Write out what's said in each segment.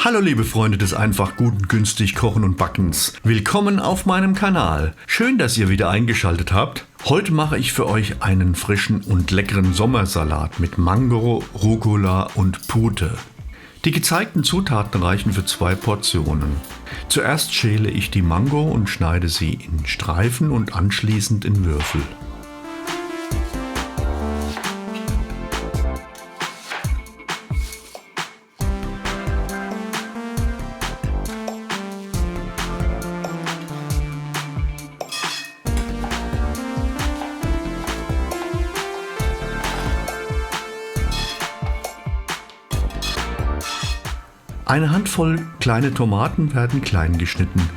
Hallo liebe Freunde des einfach guten, günstig Kochen und Backens. Willkommen auf meinem Kanal. Schön, dass ihr wieder eingeschaltet habt. Heute mache ich für euch einen frischen und leckeren Sommersalat mit Mango, Rucola und Pute. Die gezeigten Zutaten reichen für 2 Portionen. Zuerst schäle ich die Mango und schneide sie in Streifen und anschließend in Würfel. Eine Handvoll kleine Tomaten werden klein geschnitten.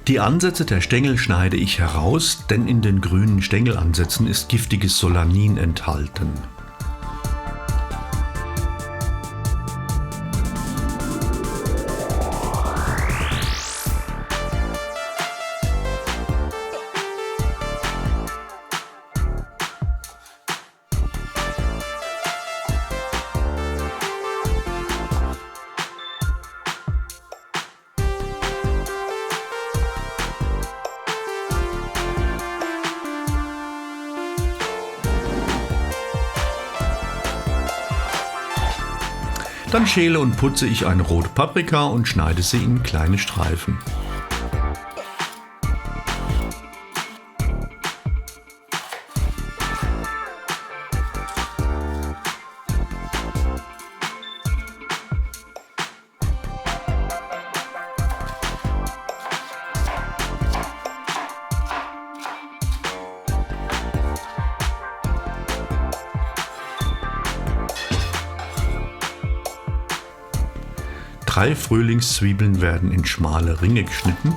Die Ansätze der Stängel schneide ich heraus, denn in den grünen Stängelansätzen ist giftiges Solanin enthalten. Dann schäle und putze ich eine rote Paprika und schneide sie in kleine Streifen. Drei Frühlingszwiebeln werden in schmale Ringe geschnitten.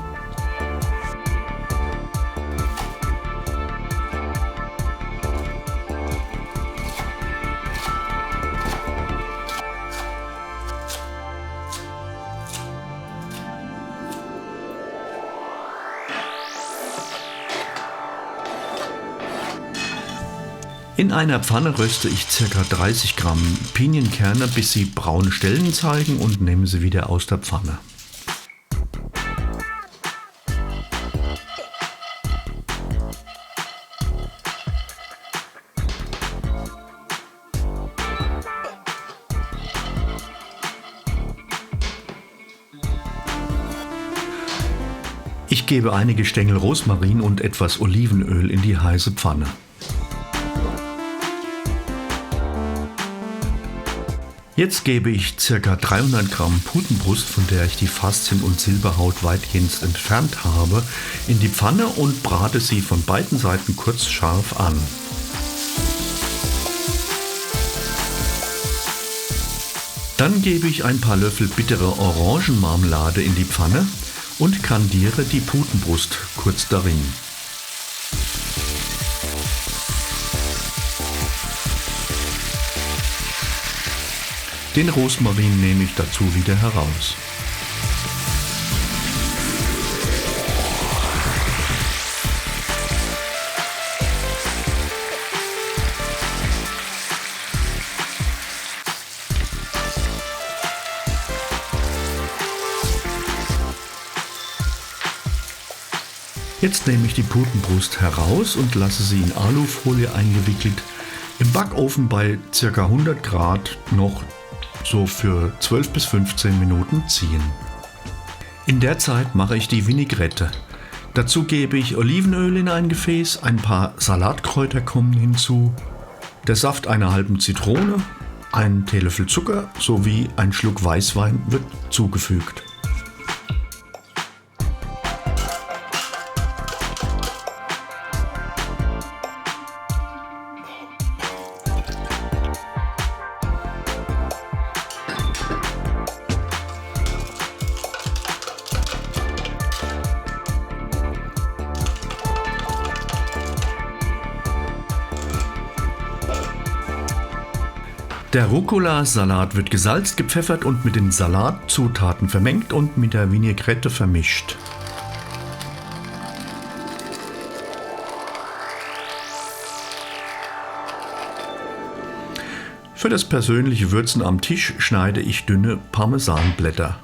In einer Pfanne röste ich ca. 30 Gramm Pinienkerne, bis sie braune Stellen zeigen, und nehme sie wieder aus der Pfanne. Ich gebe einige Stängel Rosmarin und etwas Olivenöl in die heiße Pfanne. Jetzt gebe ich ca. 300 Gramm Putenbrust, von der ich die Faszien und Silberhaut weitgehend entfernt habe, in die Pfanne und brate sie von beiden Seiten kurz scharf an. Dann gebe ich ein paar Löffel bittere Orangenmarmelade in die Pfanne und kandiere die Putenbrust kurz darin. Den Rosmarin nehme ich dazu wieder heraus. Jetzt nehme ich die Putenbrust heraus und lasse sie in Alufolie eingewickelt im Backofen bei ca. 100 Grad noch so für 12 bis 15 Minuten ziehen. In der Zeit mache ich die Vinaigrette. Dazu gebe ich Olivenöl in ein Gefäß, ein paar Salatkräuter kommen hinzu, der Saft einer halben Zitrone, ein Teelöffel Zucker sowie ein Schluck Weißwein wird zugefügt. Der Rucola-Salat wird gesalzt, gepfeffert und mit den Salatzutaten vermengt und mit der Vinaigrette vermischt. Für das persönliche Würzen am Tisch schneide ich dünne Parmesanblätter.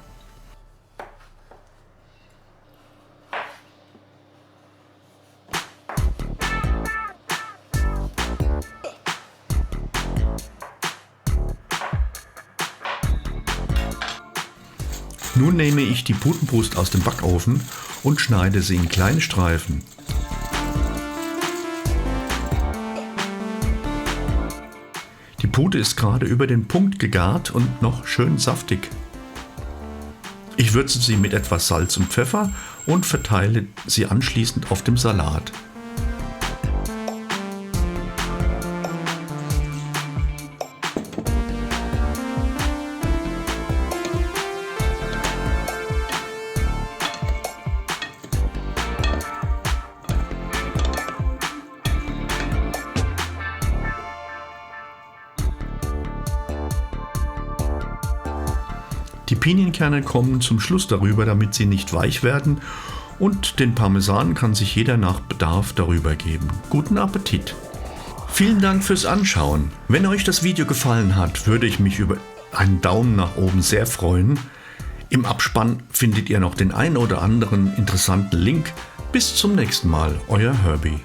Nun nehme ich die Putenbrust aus dem Backofen und schneide sie in kleine Streifen. Die Pute ist gerade über den Punkt gegart und noch schön saftig. Ich würze sie mit etwas Salz und Pfeffer und verteile sie anschließend auf dem Salat. Die Pinienkerne kommen zum Schluss darüber, damit sie nicht weich werden, und den Parmesan kann sich jeder nach Bedarf darüber geben. Guten Appetit! Vielen Dank fürs Anschauen. Wenn euch das Video gefallen hat, würde ich mich über einen Daumen nach oben sehr freuen. Im Abspann findet ihr noch den ein oder anderen interessanten Link. Bis zum nächsten Mal, euer Herbie.